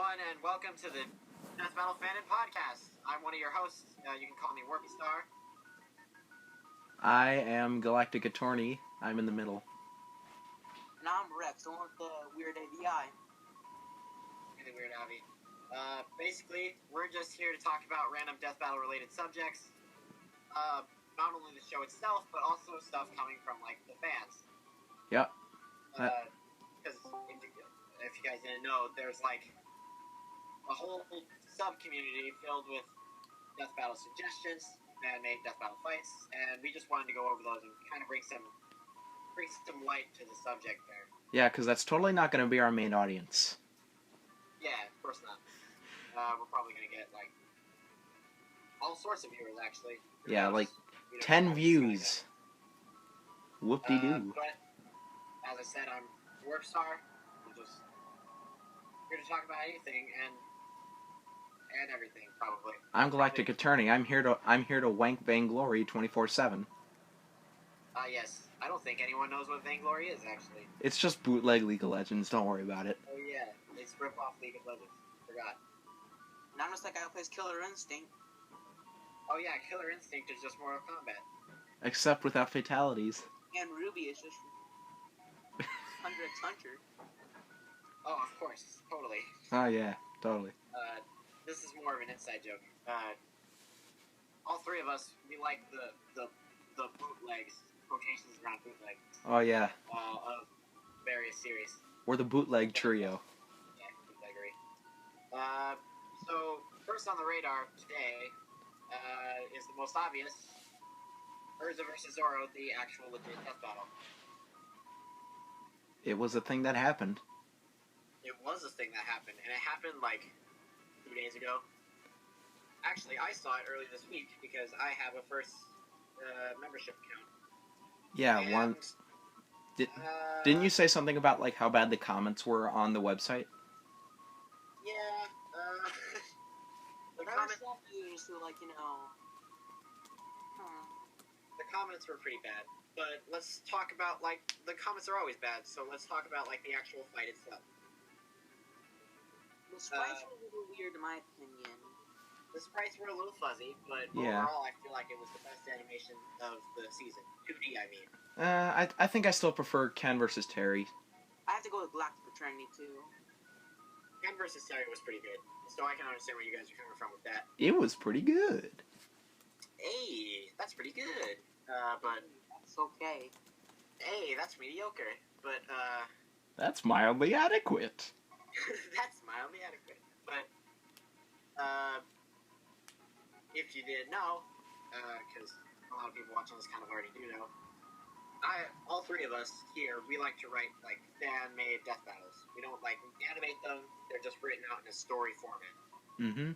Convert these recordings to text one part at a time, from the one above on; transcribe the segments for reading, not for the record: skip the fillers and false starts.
everyone, and welcome to the Death Battle Fanon podcast. I'm one of your hosts. You can call me Warpy Star. I am Galactic Attorney. I'm in the middle. And I'm Rex, the one with the weird AVI. Really weird, Avi. Basically, we're just here to talk about random Death Battle related subjects. Not only the show itself, but also stuff coming from, like, the fans. Yep. Because if you guys didn't know, there's, like, a whole sub-community filled with Death Battle suggestions, man-made Death Battle fights, and we just wanted to go over those and kind of bring some light to the subject there. Yeah, because that's totally not going to be our main audience. Yeah, of course not. We're probably going to get, like, all sorts of viewers, actually. Yeah, like 10 views. Whoop-de-doo. But, as I said, I'm Warpstar. I'm just here to talk about anything and everything, probably. I'm Galactic Attorney. I'm here to wank Vainglory 24/7. Yes. I don't think anyone knows what Vainglory is, actually. It's just bootleg League of Legends. Don't worry about it. Oh, yeah. It's rip-off League of Legends. Forgot. And I'm just that guy who plays Killer Instinct. Oh, yeah. Killer Instinct is just Mortal Kombat. Except without fatalities. And Ruby is just Hunter x Hunter. Oh, of course. Totally. Oh, yeah. Totally. This is more of an inside joke. All three of us, we like the bootlegs, quotations around bootleg. Oh, yeah. Of various series. We're the bootleg trio. Yeah, bootleggery. So, first on the radar today is the most obvious. Urza vs. Zoro, the actual legit death battle. It was a thing that happened. It was a thing that happened, and it happened like 2 days ago. Actually, I saw it early this week because I have a first membership account. Yeah, and, once. Didn't you say something about like how bad the comments were on the website? Yeah. The comments were pretty bad. But let's talk about, like, the comments are always bad, so let's talk about, like, the actual fight itself. The sprites were a little weird in my opinion. The sprites were a little fuzzy, but yeah. Overall I feel like it was the best animation of the season. 2D, I mean. I think I still prefer Ken versus Terry. I have to go with Galactic Attorney, too. Ken versus Terry was pretty good, so I can understand where you guys are coming from with that. It was pretty good. Hey, that's pretty good. But... That's okay. Hey, that's mediocre. But, That's mildly adequate. That's mildly adequate. But, if you didn't know, because a lot of people watching this kind of already do know, all three of us here, we like to write, like, fan-made death battles. We don't, like, animate them. They're just written out in a story format. Mm-hmm.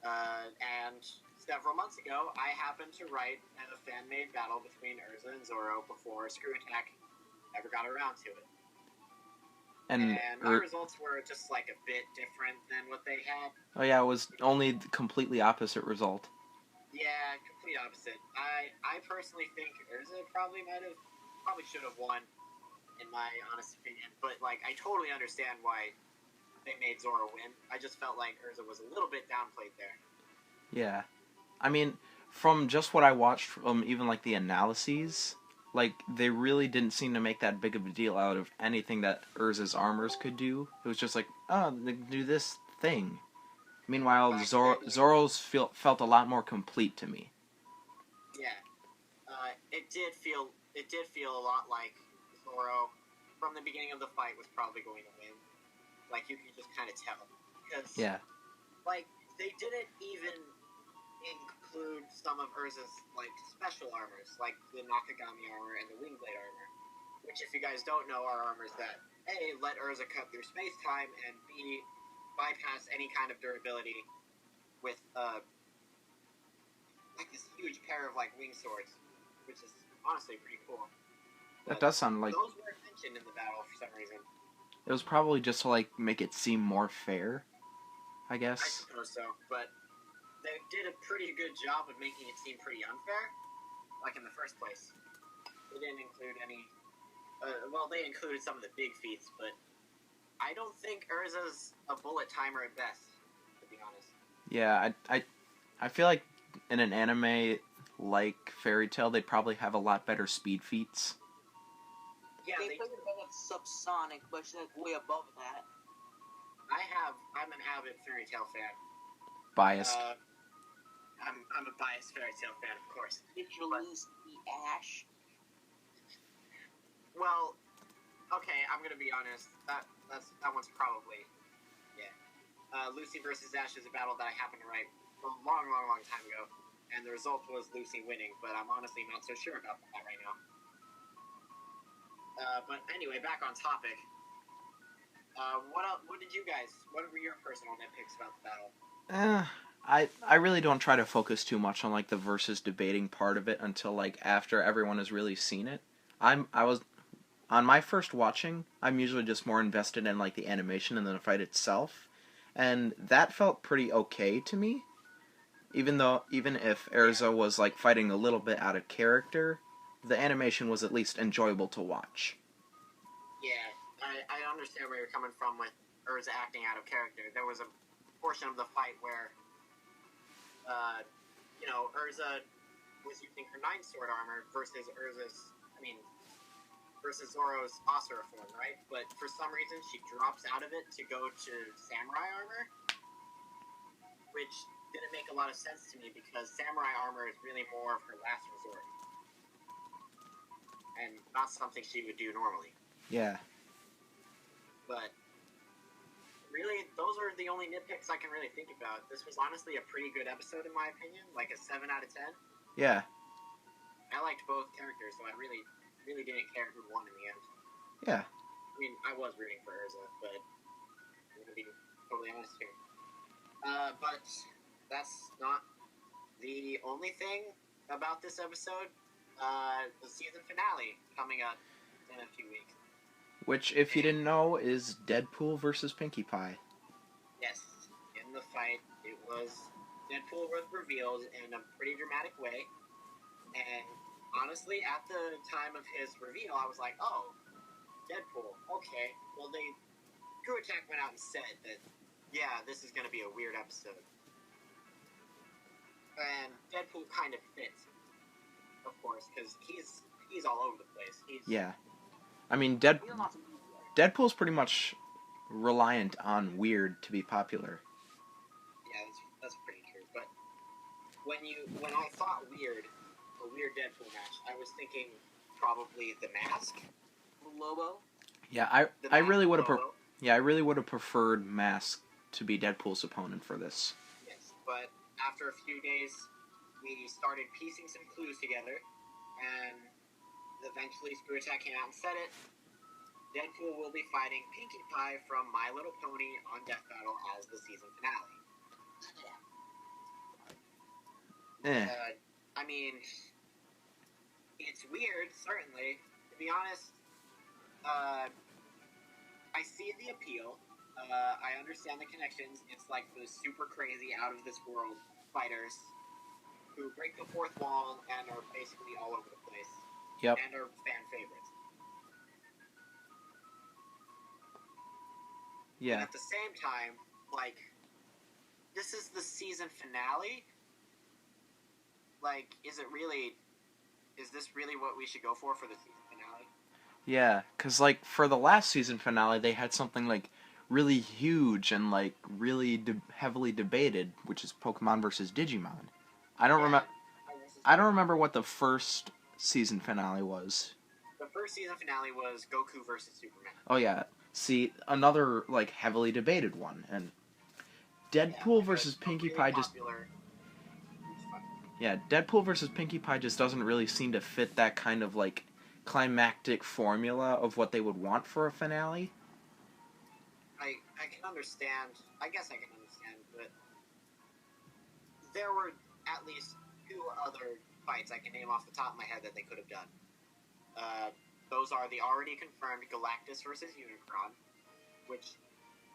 And several months ago, I happened to write a fan-made battle between Urza and Zoro before Screw Attack ever got around to it. And my results were just, like, a bit different than what they had. Oh yeah, it was only the completely opposite result. Yeah, complete opposite. I personally think Urza probably should have won, in my honest opinion. But, like, I totally understand why they made Zoro win. I just felt like Urza was a little bit downplayed there. Yeah. I mean, from just what I watched from even, like, the analyses, like, they really didn't seem to make that big of a deal out of anything that Urza's armors could do. It was just like, oh, they can do this thing. Meanwhile, Zoro's felt a lot more complete to me. Yeah. It did feel a lot like Zoro, from the beginning of the fight, was probably going to win. Like, you can just kind of tell. Because, yeah. Like, they didn't even include some of Urza's, like, special armors, like the Nakagami armor and the Wingblade armor. Which, if you guys don't know, are armors that, A, let Urza cut through space-time, and B, bypass any kind of durability with, like, this huge pair of, like, wing swords, which is honestly pretty cool. That does sound like... Those weren't mentioned in the battle for some reason. It was probably just to, like, make it seem more fair, I guess. I suppose so, but they did a pretty good job of making it seem pretty unfair, like in the first place. They didn't include any... well, they included some of the big feats, but I don't think Urza's a bullet timer at best, to be honest. Yeah, I feel like in an anime like Fairy Tail, they'd probably have a lot better speed feats. Yeah, They could have subsonic, but she's like way above that. I'm an avid Fairy Tail fan. Biased. I'm a biased Fairy Tail fan, of course. Did you lose the Ash? Well, okay, I'm gonna be honest. That one's probably, yeah. Lucy versus Ash is a battle that I happened to write a long time ago, and the result was Lucy winning. But I'm honestly not so sure about that right now. But anyway, back on topic. What did you guys? What were your personal nitpicks about the battle? I really don't try to focus too much on like the versus debating part of it until like after everyone has really seen it. I was on my first watching, I'm usually just more invested in like the animation and the fight itself, and that felt pretty okay to me. Even if Erza was like fighting a little bit out of character, the animation was at least enjoyable to watch. Yeah, I understand where you're coming from with Urza acting out of character. There was a portion of the fight where, Urza was using her 9 sword armor versus Zoro's Asura form, right? But for some reason, she drops out of it to go to samurai armor, which didn't make a lot of sense to me because samurai armor is really more of her last resort and not something she would do normally. Yeah. But really, those are the only nitpicks I can really think about. This was honestly a pretty good episode in my opinion, like a 7 out of 10. Yeah. I liked both characters, so I really didn't care who won in the end. Yeah. I mean, I was rooting for Urza, but I'm gonna be totally honest here. But that's not the only thing about this episode. The season finale coming up in a few weeks. Which, if you didn't know, is Deadpool versus Pinkie Pie. Yes, in the fight, it was Deadpool was revealed in a pretty dramatic way, and honestly, at the time of his reveal, I was like, oh, Deadpool, okay. Well, Crew Attack went out and said that, yeah, this is going to be a weird episode. And Deadpool kind of fits, of course, because he's all over the place. Yeah. I mean, Deadpool's pretty much reliant on weird to be popular. Yeah, that's pretty true. But when I thought a weird Deadpool match, I was thinking probably The Mask. Lobo. Yeah, I really would have preferred Mask to be Deadpool's opponent for this. Yes, but after a few days, we started piecing some clues together, and eventually Screw Attack came out and said it. Deadpool will be fighting Pinkie Pie from My Little Pony on Death Battle as the season finale. I mean, it's weird, certainly. To be honest, I see the appeal. I understand the connections. It's like the super crazy, out of this world fighters who break the fourth wall and are basically all over the place. Yep. And are fan favorites. Yeah. But at the same time, like, this is the season finale. Like, is this really what we should go for the season finale? Yeah, because, like, for the last season finale, they had something, like, really huge and, like, really heavily debated, which is Pokemon versus Digimon. I don't remember what the first season finale was. The first season finale was Goku versus Superman. Oh, yeah. See, another, like, heavily debated one. And Deadpool versus Pinkie Pie just... Yeah, Deadpool versus Pinkie Pie just doesn't really seem to fit that kind of, like, climactic formula of what they would want for a finale. I can understand. I guess I can understand, but there were at least 2 other fights I can name off the top of my head that they could have done. Those are the already confirmed Galactus versus Unicron, which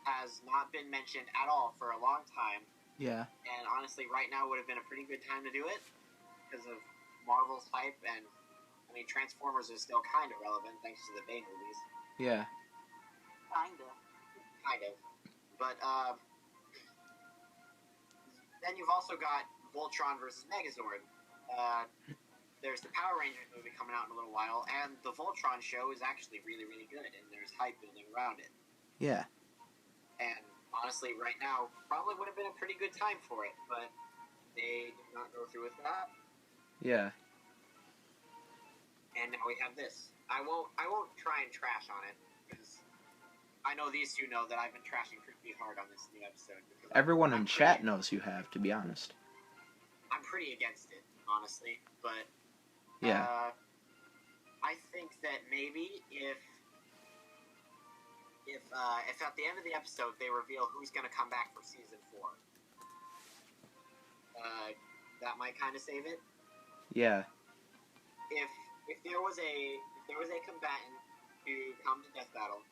has not been mentioned at all for a long time. Yeah. And honestly, right now would have been a pretty good time to do it because of Marvel's hype, and I mean, Transformers is still kind of relevant thanks to the Bay movies. Yeah. Kinda. kind of. But then you've also got Voltron versus Megazord. There's the Power Rangers movie coming out in a little while, and the Voltron show is actually really, really good, and there's hype building around it. Yeah. And honestly, right now, probably would have been a pretty good time for it, but they did not go through with that. Yeah. And now we have this. I won't try and trash on it, because I know these two know that I've been trashing pretty hard on this new episode. Everyone in chat knows you have, to be honest. I'm pretty against it, honestly, but yeah. I think that maybe if at the end of the episode they reveal who's going to come back for season 4, that might kind of save it. Yeah. If there was a combatant to come to Death Battle,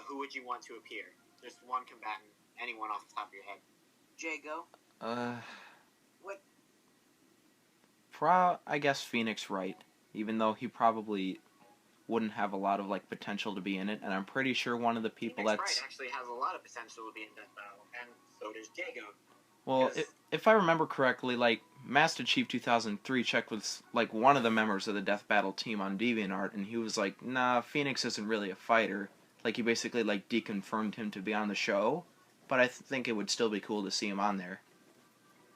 who would you want to appear? Just one combatant, anyone off the top of your head. Jago. What? I guess Phoenix Wright, even though he probably wouldn't have a lot of like potential to be in it, and I'm pretty sure one of the people Phoenix that's Wright actually has a lot of potential to be in Death Battle, and so does Jago. Well, if I remember correctly, like Master Chief 2003 checked with like one of the members of the Death Battle team on DeviantArt, and he was like, "Nah, Phoenix isn't really a fighter." Like he basically like deconfirmed him to be on the show, but I think it would still be cool to see him on there.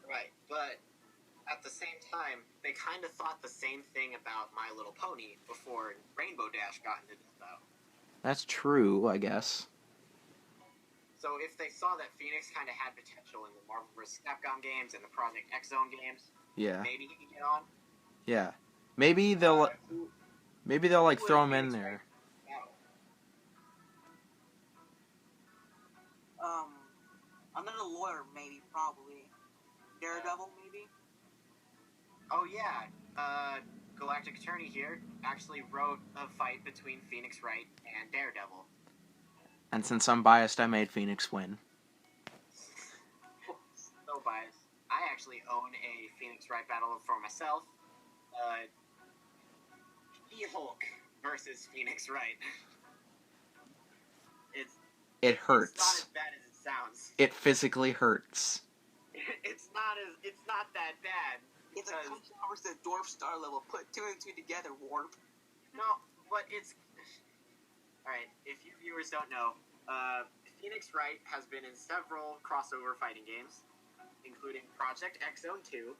Right, but at the same time, they kind of thought the same thing about My Little Pony before Rainbow Dash got into Death Battle. That's true, I guess. So if they saw that Phoenix kind of had potential in the Marvel vs. Capcom games and the Project X Zone games, yeah, maybe he could get on. Yeah, maybe they'll like throw him in there. Another lawyer, maybe, probably. Daredevil, maybe? Oh, yeah. Galactic Attorney here actually wrote a fight between Phoenix Wright and Daredevil. And since I'm biased, I made Phoenix win. So biased. I actually own a Phoenix Wright battle for myself. She-Hulk versus Phoenix Wright. It hurts. It's not as bad as it sounds. It physically hurts. It's not that bad. It's a versus Dwarf Star level. Put 2 and 2 together, Warp. No, but it's... Alright, if you viewers don't know, Phoenix Wright has been in several crossover fighting games, including Project X Zone 2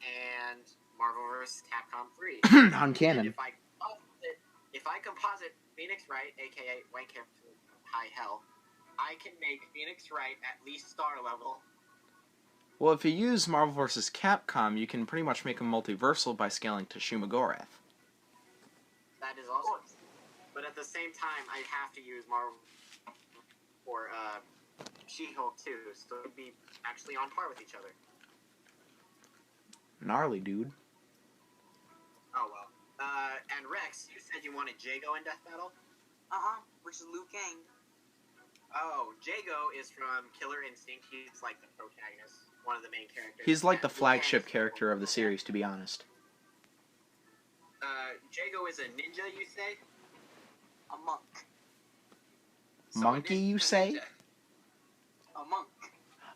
and Marvel vs. Capcom 3. Non-canon. If I composite Phoenix Wright, aka White Captain High Hell, I can make Phoenix Wright at least star level. Well, if you use Marvel vs. Capcom, you can pretty much make him multiversal by scaling to Shumagorath. That is also... But at the same time, I'd have to use Marvel for She-Hulk too, so it'd be actually on par with each other. Gnarly, dude. Oh well. And Rex, you said you wanted Jago in Death Battle? Versus Liu Kang. Oh, Jago is from Killer Instinct. He's like the protagonist, one of the main characters. He's like the flagship character of the series, to be honest. Jago is a ninja, you say? A monk. So Monkey, you say? A monk.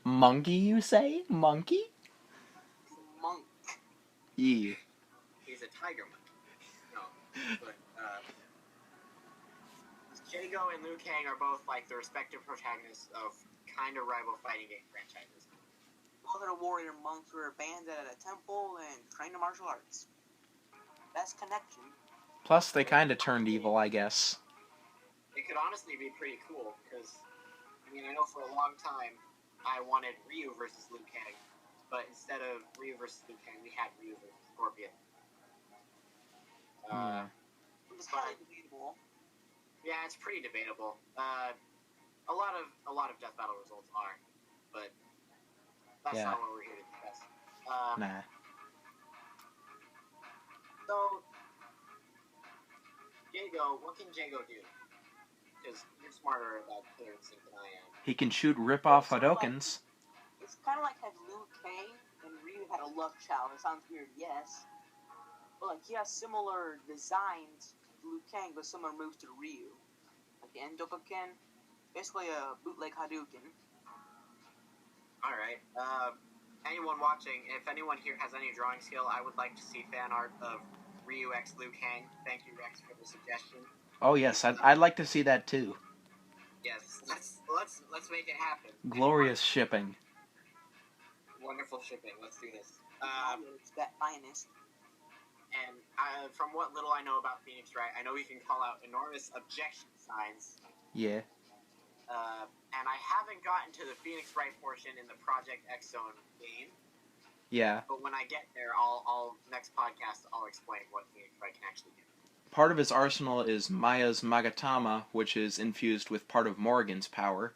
Monkey, you say? Monkey? Monk. Yeah. He's a tiger monkey. No, but Jago and Liu Kang are both like the respective protagonists of kind of rival fighting game franchises. Both are warrior monks who are abandoned at a temple and trained in martial arts. That's connection. Plus, they kind of turned evil, I guess. It could honestly be pretty cool, because, I mean, I know for a long time I wanted RYU versus Liu Kang, but instead of RYU versus Liu Kang, we had RYU versus Scorpion. It's kind of debatable. Yeah, it's pretty debatable. A lot of Death Battle results are, but that's not what we're here to discuss. Nah. So, Jago, what can Jago do? Because you're smarter about Killer Instinct than I am. He can shoot rip-off Hadokens. It's kind of like had Liu Kang and RYU had a love child. It sounds weird, yes. But like he has similar designs to Liu Kang, but similar moves to RYU. Like the Endokaken, Basically a bootleg Hadouken. Alright. Anyone watching, if anyone here has any drawing skill, I would like to see fan art of RYU x LIU KANG. Thank you, Rex, for the suggestion. Oh yes, I'd like to see that too. Yes, let's make it happen. Glorious shipping. Wonderful shipping. Let's do this. It's that finest. And from what little I know about Phoenix Wright, I know he can call out enormous objection signs. Yeah. And I haven't gotten to the Phoenix Wright portion in the Project X Zone game. Yeah. But when I get there, I'll next podcast I'll explain what Phoenix Wright can actually do. Part of his arsenal is Maya's Magatama, which is infused with part of Morrigan's power.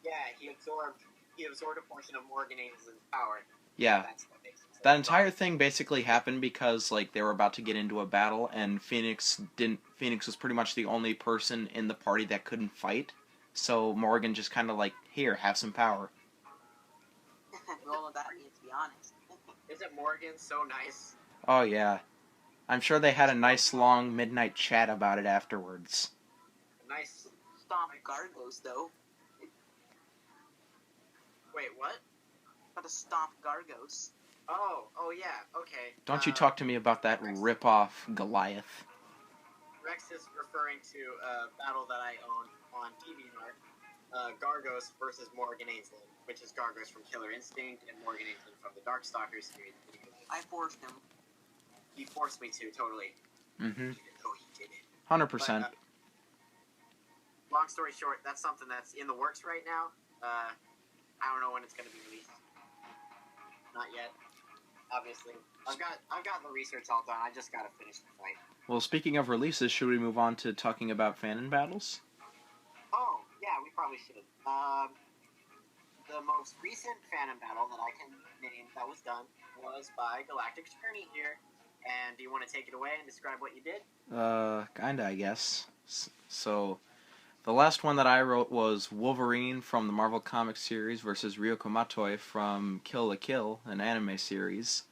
Yeah, he absorbed a portion of Morgan Ainsland's power. Yeah. That's what makes it so That entire thing basically happened because like they were about to get into a battle and Phoenix was pretty much the only person in the party that couldn't fight. So Morgan just kind of like, here, have some power. All of that means, to be honest. Isn't Morgan so nice? Oh yeah. I'm sure they had a nice long midnight chat about it afterwards. Nice. Stomp Gargos, though. Wait, what? Gotta stomp Gargos. Oh yeah, okay. Don't you talk to me about that rip-off Goliath. Rex is referring to a battle that I own on DeviantArt, Gargos versus Morgan Ainsland, which is Gargos from Killer Instinct and Morgan Ainsland from the Darkstalkers series. I forced him. He forced me to, totally. Mm-hmm. Even though he didn't. 100%. But, long story short, that's something that's in the works right now. I don't know when it's going to be released. Not yet. Obviously. I've got the research all done. I just got to finish the fight. Well, speaking of releases, should we move on to talking about Fanon battles? Oh, yeah, we probably should. The most recent Fanon battle that I can name that was done was by Galactic Attorney here. And do you want to take it away and describe what you did? Kinda, I guess. So, the last one that I wrote was Wolverine from the Marvel Comics series versus Ryoko Matoi from Kill la Kill, an anime series.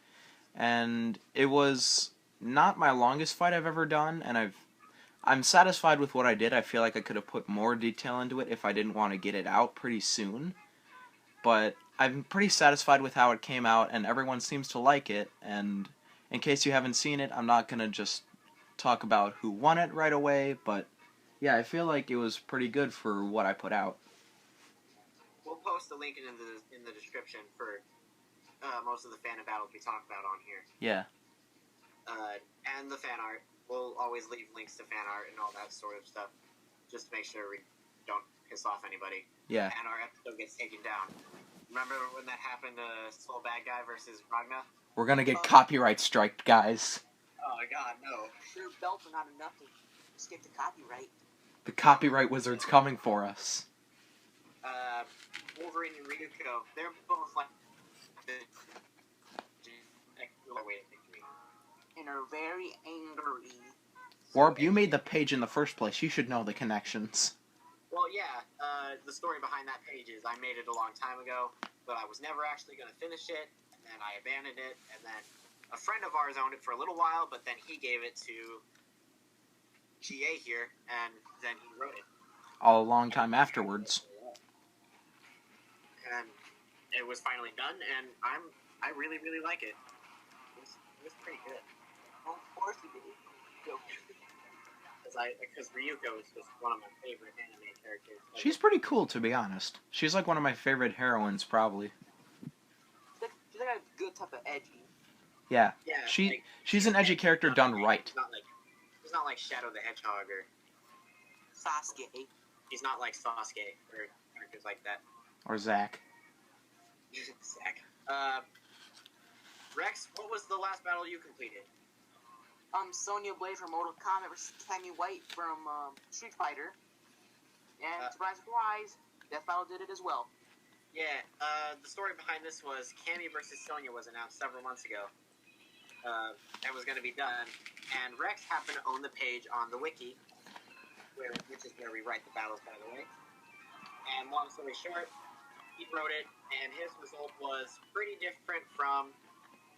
And it was not my longest fight I've ever done, and I'm satisfied with what I did. I feel like I could have put more detail into it if I didn't want to get it out pretty soon. But I'm pretty satisfied with how it came out, and everyone seems to like it, and in case you haven't seen it, I'm not going to just talk about who won it right away, but yeah, I feel like it was pretty good for what I put out. We'll post the link in the description for most of the Fanon battles we talk about on here. Yeah. And the fan art. We'll always leave links to fan art and all that sort of stuff, just to make sure we don't piss off anybody. Yeah. And our episode gets taken down. Remember when that happened to Soul Bad Guy versus Ragna? We're gonna get copyright striked, guys. Oh god, no. Sure, belts are not enough to skip the copyright. The copyright wizard's coming for us. Wolverine and Ryuko, they're both like And are very angry. Warp, you made the page in the first place. You should know the connections. Well, yeah, the story behind that page is I made it a long time ago, but I was never actually going to finish it, and then I abandoned it, and then a friend of ours owned it for a little while, but then he gave it to GA here, and then he wrote it. A long time afterwards. And it was finally done, and I really, really like it. It was pretty good. Well, of course he did. Because Ryuko is just one of my favorite anime characters. She's pretty cool, to be honest. She's like one of my favorite heroines, probably. She's like a good type of edgy. Yeah. Yeah. She's an edgy character done right. He's not like Shadow the Hedgehog or Sasuke. He's not like Sasuke or characters like that. Or Zack. Zack. Rex, what was the last battle you completed? Sonya Blade from Mortal Kombat versus Tammy White from Street Fighter. And surprise, surprise, Death Battle did it as well. Yeah, the story behind this was Cammy versus Sonya was announced several months ago. That was going to be done. And Rex happened to own the page on the wiki, which is where we write the battles, by the way. And long story short, he wrote it, and his result was pretty different from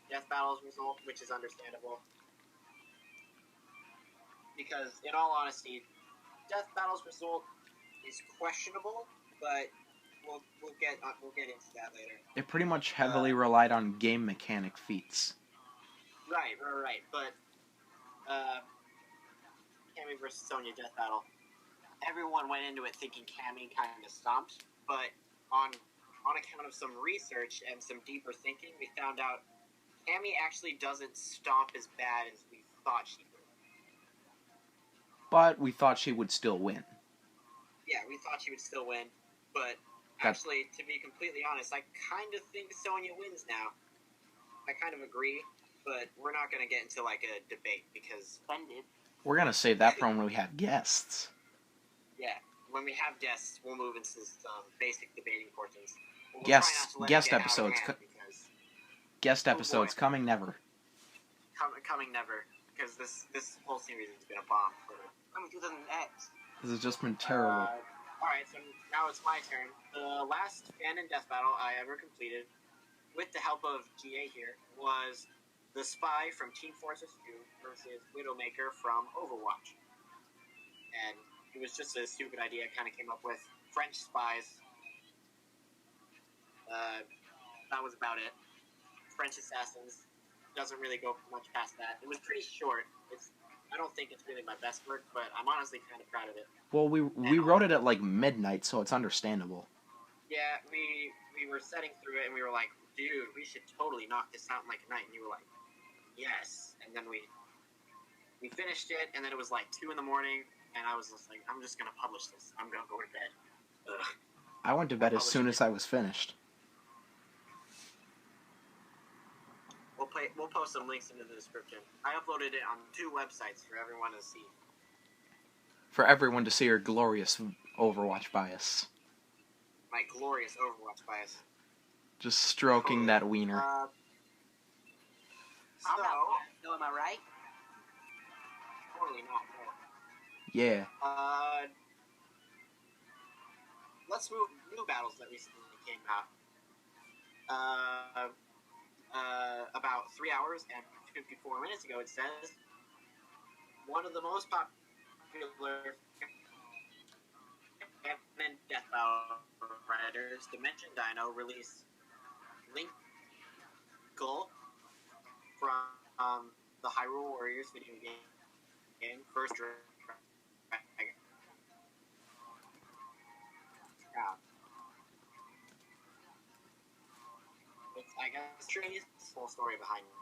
Death Battle's result, which is understandable. Because, in all honesty, Death Battle's result is questionable, but we'll get into that later. It pretty much heavily relied on game mechanic feats. Right. But Cammy versus Sonya Death Battle. Everyone went into it thinking Cammy kind of stomped, but on account of some research and some deeper thinking, we found out Cammy actually doesn't stomp as bad as we thought she would. But we thought she would still win. Yeah, we thought she would still win, but actually, to be completely honest, I kind of think Sonya wins now. I kind of agree, but we're not going to get into like a debate because we're going to save that for when we have guests. Yeah, when we have guests, we'll move into some basic debating portions. We'll guest episodes. Guest episodes coming never. Coming never, because this whole series has been a bomb. Coming 2000X. This has just been terrible. Alright, so now it's my turn. The last Fanon death battle I ever completed, with the help of GA here, was the Spy from Team Fortress 2 versus Widowmaker from Overwatch. And it was just a stupid idea I kind of came up with. French spies. That was about it. French assassins. Doesn't really go much past that. It was pretty short. I don't think it's really my best work, but I'm honestly kind of proud of it. Well, we wrote it at like midnight, so it's understandable. Yeah, we were setting through it, and we were like, dude, we should totally knock this out in like a night. And you were like, yes. And then we finished it, and then it was like 2 in the morning, and I was just like, I'm just going to publish this. I'm going to go to bed. Ugh. I went to bed as soon as I was finished. We'll post some links into the description. I uploaded it on 2 websites for everyone to see. For everyone to see your glorious Overwatch bias. My glorious Overwatch bias. Just stroking that wiener. I'm not no, am I right? Totally not. No. Yeah. Let's move new battles that recently came out. About 3 hours and 54 minutes ago, it says one of the most popular death battle writers, Dimension Dino, released Link Gull from the RYU Warriors video game First Dragon. I guess Trini's full story behind it.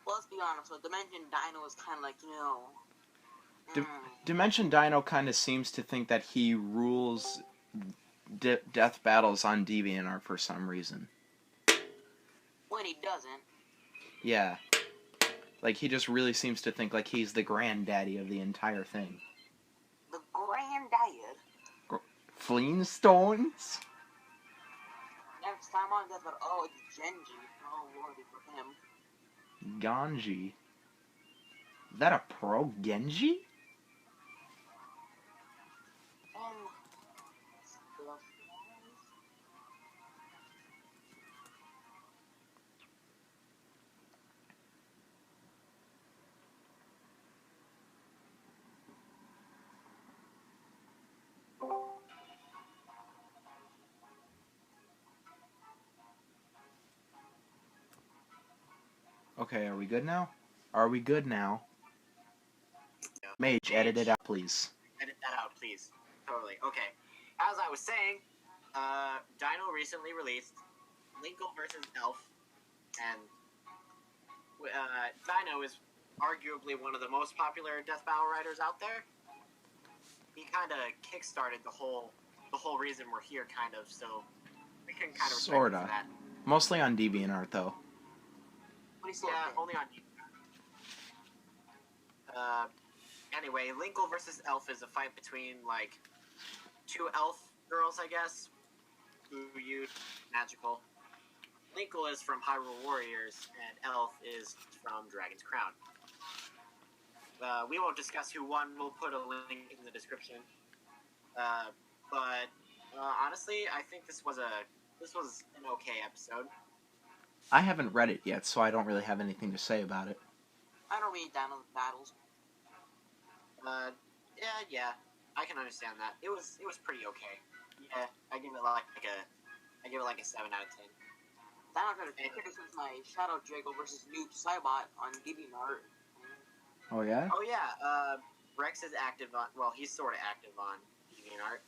Well, let's be honest, so Dimension Dino is kind of like, Dimension Dino kind of seems to think that he rules death battles on DeviantArt for some reason. When he doesn't. Yeah. Like, he just really seems to think like he's the granddaddy of the entire thing. The granddad? Flintstones? Next time on Death Battle, oh, it's Genji. Oh, lordy for him. Ganji. Is that a pro Genji? Okay, are we good now? Are we good now? Yeah. Mage, edit it out, please. Edit that out, please. Totally. Okay. As I was saying, Dino recently released Linkle versus Elf, and Dino is arguably one of the most popular death battle writers out there. He kind of kickstarted the whole reason we're here, kind of. So we can kind of respect him for that. Mostly on DeviantArt, though. Yeah, only on DeviantArt. Anyway, Linkle versus Elf is a fight between, like, 2 elf girls, I guess, who use magical. Linkle is from RYU Warriors, and Elf is from Dragon's Crown. We won't discuss who won. We'll put a link in the description. But honestly, I think this was an okay episode. I haven't read it yet, so I don't really have anything to say about it. I don't read Dino battles. Yeah, I can understand that. It was pretty okay. Yeah, I give it like a 7 out of 10. Thanos had a criticism my Shadow Drago versus Noob Saibot on DeviantArt. Oh yeah. Oh yeah, Rex is active on. Well, he's sort of active on DeviantArt.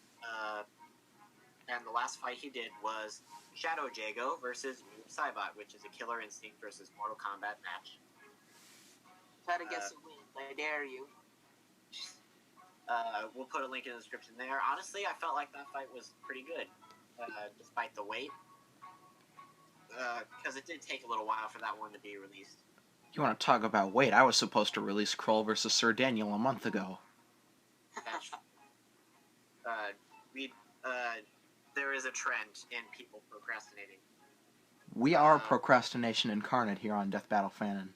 And the last fight he did was Shadow Jago versus Noob Saibot, which is a Killer Instinct versus Mortal Kombat match. Try to get some wins. I dare you. We'll put a link in the description there. Honestly, I felt like that fight was pretty good, despite the wait. Because it did take a little while for that one to be released. You want to talk about wait? I was supposed to release Kroll versus Sir Daniel a month ago. That's, there is a trend in people procrastinating. We are procrastination incarnate here on Death Battle Fanon.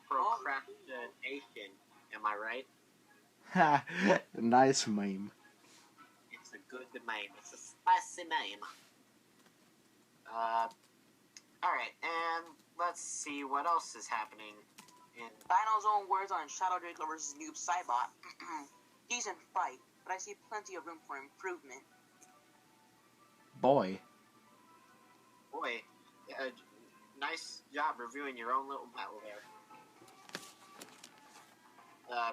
Procrastination, am I right? Ha! Nice meme. It's a good meme. It's a spicy meme. Alright, and let's see what else is happening in... Dino's own words on Shadow Drago versus Noob Saibot. Decent fight, but I see plenty of room for improvement. Boy. Nice job reviewing your own little battle there.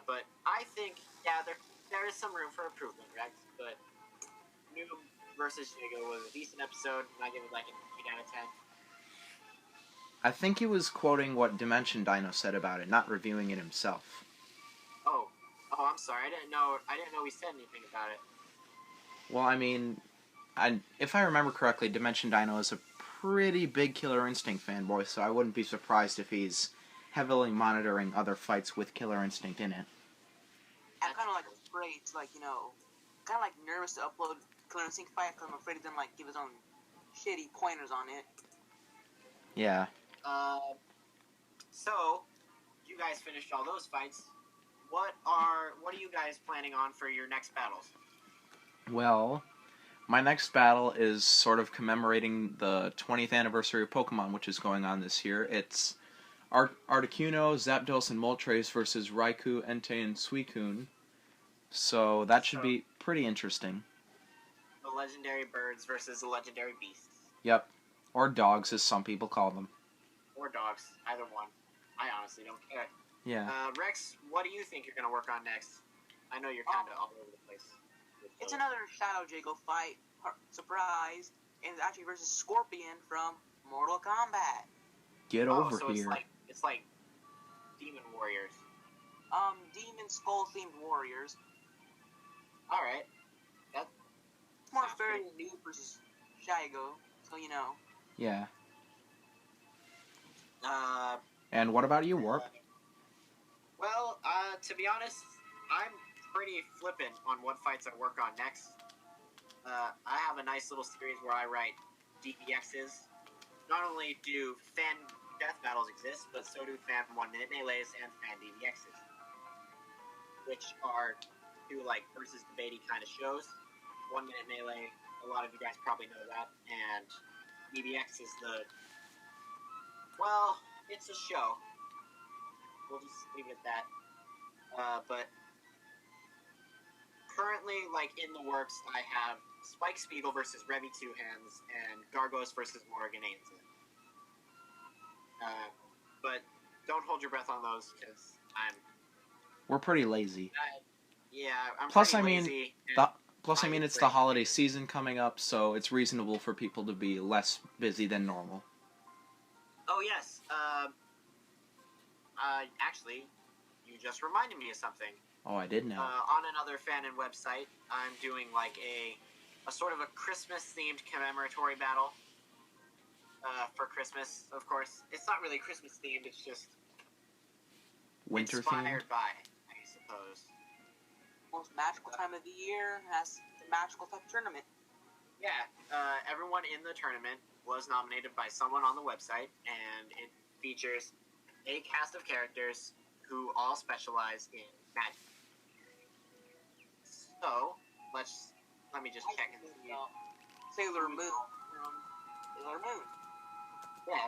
But I think, yeah, there is some room for improvement, Rex, but Noob versus Jago was a decent episode, and I give it like an 8 out of 10. I think he was quoting what Dimension Dino said about it, not reviewing it himself. Oh, I'm sorry. I didn't know he said anything about it. Well, I mean, if I remember correctly, Dimension Dino is a pretty big Killer Instinct fanboy, so I wouldn't be surprised if he's heavily monitoring other fights with Killer Instinct in it. I'm kind of like afraid, kind of like nervous to upload Killer Instinct fight because I'm afraid of them give his own shitty pointers on it. Yeah. So you guys finished all those fights. What are you guys planning on for your next battles? Well, my next battle is sort of commemorating the 20th anniversary of Pokemon, which is going on this year. It's Articuno, Zapdos, and Moltres versus Raikou, Entei, and Suicune. So that should be pretty interesting. The legendary birds versus the legendary beasts. Yep. Or dogs, as some people call them. Or dogs. Either one. I honestly don't care. Yeah. Rex, what do you think you're going to work on next? I know you're kind of all over the place. It's another Shadow Jago fight. Surprise. And it's actually versus Scorpion from Mortal Kombat. Get over so here. It's like Demon Warriors. Demon Skull themed warriors. Alright. That's more fair than Noob versus Shago, so you know. Yeah. And what about you, Warp? To be honest, I'm pretty flippant on what fights I work on next. I have a nice little series where I write DBXs. Not only do fan death battles exist, but so do fan 1-minute melees and fan DBXs, which are two versus debatey kind of shows. 1-minute melee, a lot of you guys probably know that, and DBX is it's a show. We'll just leave it at that. But currently, in the works, I have Spike Spiegel versus Revy Two Hands and Gargos versus Morgan Ainsley. But don't hold your breath on those because we're pretty lazy. I'm Plus, pretty lazy. It's the holiday season coming up, so it's reasonable for people to be less busy than normal. Oh yes. Actually, you just reminded me of something. Oh, I did know. On another Fanon website, I'm doing a sort of a Christmas-themed commemoratory battle. For Christmas, of course. It's not really Christmas-themed, it's just winter-themed? Inspired by, I suppose. Most magical time of the year has the magical type tournament. Yeah, everyone in the tournament was nominated by someone on the website, and it features a cast of characters who all specialize in magic. So, let me just check and see. Sailor Moon. Sailor Moon. Yeah,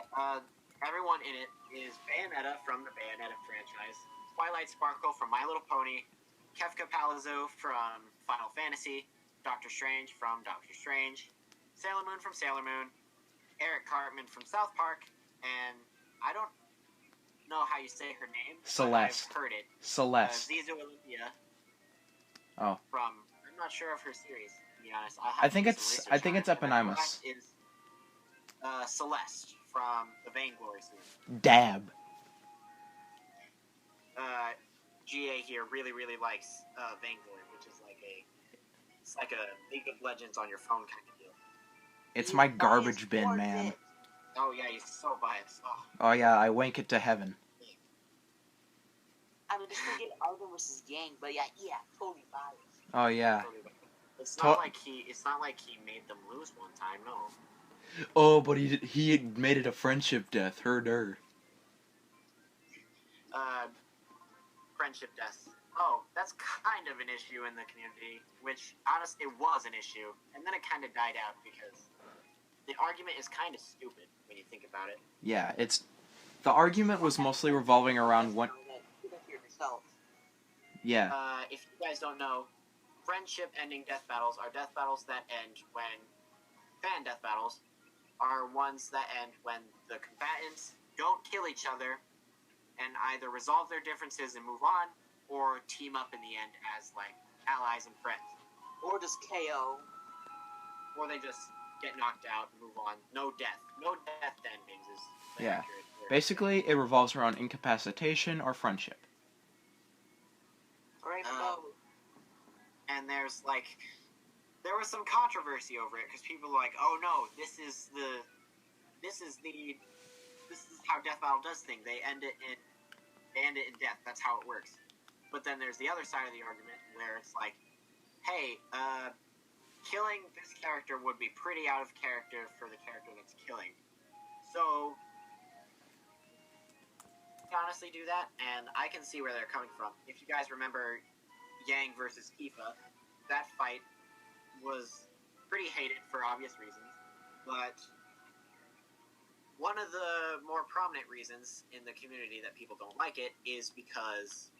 everyone in it is Bayonetta from the Bayonetta franchise, Twilight Sparkle from My Little Pony, Kefka Palazzo from Final Fantasy, Doctor Strange from Doctor Strange, Sailor Moon from Sailor Moon, Eric Cartman from South Park, and I don't know how you say her name. Celeste. I've heard it. Celeste. Zizu Olympia. Oh. I'm not sure of her series, to be honest. I think it's eponymous. Is Celeste from the Vainglory series. Dab. GA here really, really likes Vainglory, which is like a League of Legends on your phone kind of deal. It's my garbage bin, man. Oh yeah, he's so biased. Oh yeah, I wank it to heaven. I mean, just to get Arden versus Yang, but yeah, totally biased. Oh yeah. It's not like he made them lose one time, no. Oh, but he made it a friendship death. Her. Friendship deaths. Oh, that's kind of an issue in the community, which, honestly, it was an issue, and then it kind of died out because the argument is kind of stupid when you think about it. Yeah, the argument was mostly revolving around what... Yeah. If you guys don't know, friendship-ending death battles are death battles that end when... Fan death battles are ones that end when the combatants don't kill each other and either resolve their differences and move on, or team up in the end as, allies and friends. Or just KO. Or they just get knocked out and move on. No death. No death endings is yeah. accurate. Basically, it revolves around incapacitation or friendship. Right, and there was some controversy over it, because people were like, oh no, this is how Death Battle does things. They end it in death. That's how it works. But then there's the other side of the argument where it's like, hey, killing this character would be pretty out of character for the character that's killing. So, honestly do that, and I can see where they're coming from. If you guys remember Yang versus Tifa, that fight was pretty hated for obvious reasons, but one of the more prominent reasons in the community that people don't like it is because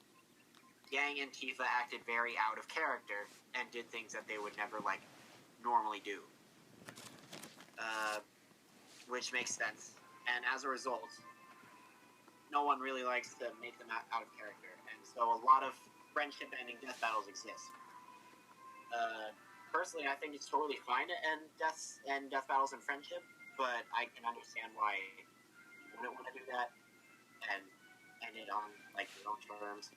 Yang and Tifa acted very out of character and did things that they would never, normally do. Which makes sense. And as a result, no one really likes to make them out of character. And so a lot of friendship-ending death battles exist. Personally, I think it's totally fine to end death battles in friendship, but I can understand why you wouldn't want to do that and end it on, your own terms.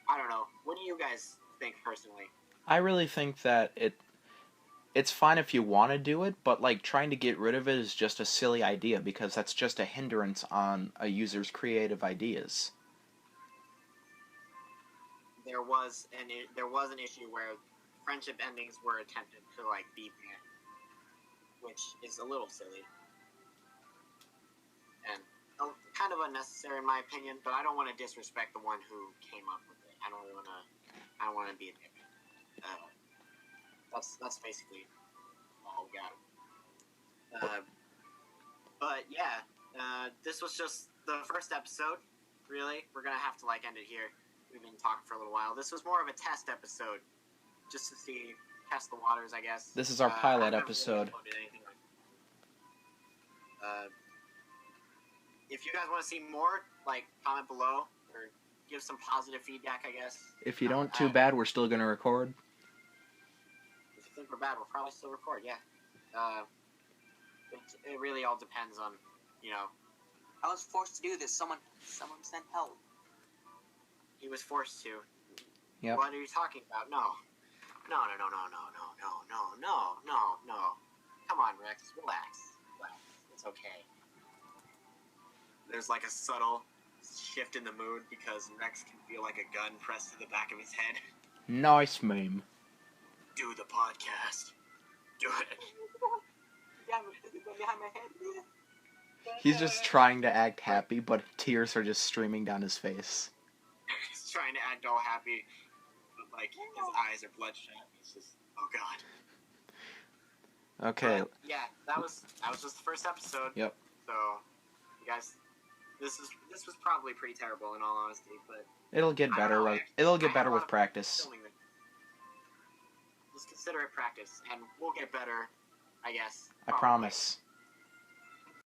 I don't know. What do you guys think, personally? I really think that it's fine if you want to do it, but, trying to get rid of it is just a silly idea, because that's just a hindrance on a user's creative ideas. There was an issue where friendship endings were attempted to, be banned, which is a little silly. And kind of unnecessary in my opinion, but I don't want to disrespect the one who came up with it. I don't want to be a dick. That's basically all we got. But yeah, this was just the first episode. Really, we're gonna have to end it here. We've been talking for a little while. This was more of a test episode, just to test the waters, I guess. This is our pilot episode. If you guys want to see more, comment below or give some positive feedback, I guess. If you don't, too bad. We're still gonna record. If you think we're bad, we'll probably still record. Yeah. It really all depends on, I was forced to do this. Someone sent help. He was forced to. Yep. What are you talking about? No. No. Come on, Rex. Relax. It's okay. There's a subtle shift in the mood because Rex can feel like a gun pressed to the back of his head. Nice meme. Do the podcast. Do it. Behind my head. He's just trying to act happy, but tears are just streaming down his face. He's trying to act all happy, but his eyes are bloodshot. It's just, oh god. Okay. Yeah, that was just the first episode. Yep. So, you guys, this was probably pretty terrible in all honesty, but It'll get I don't better. know, Like actually. it'll get I better have a with lot of practice. filming that- Let's consider it practice, and we'll get better, I guess. I probably. promise.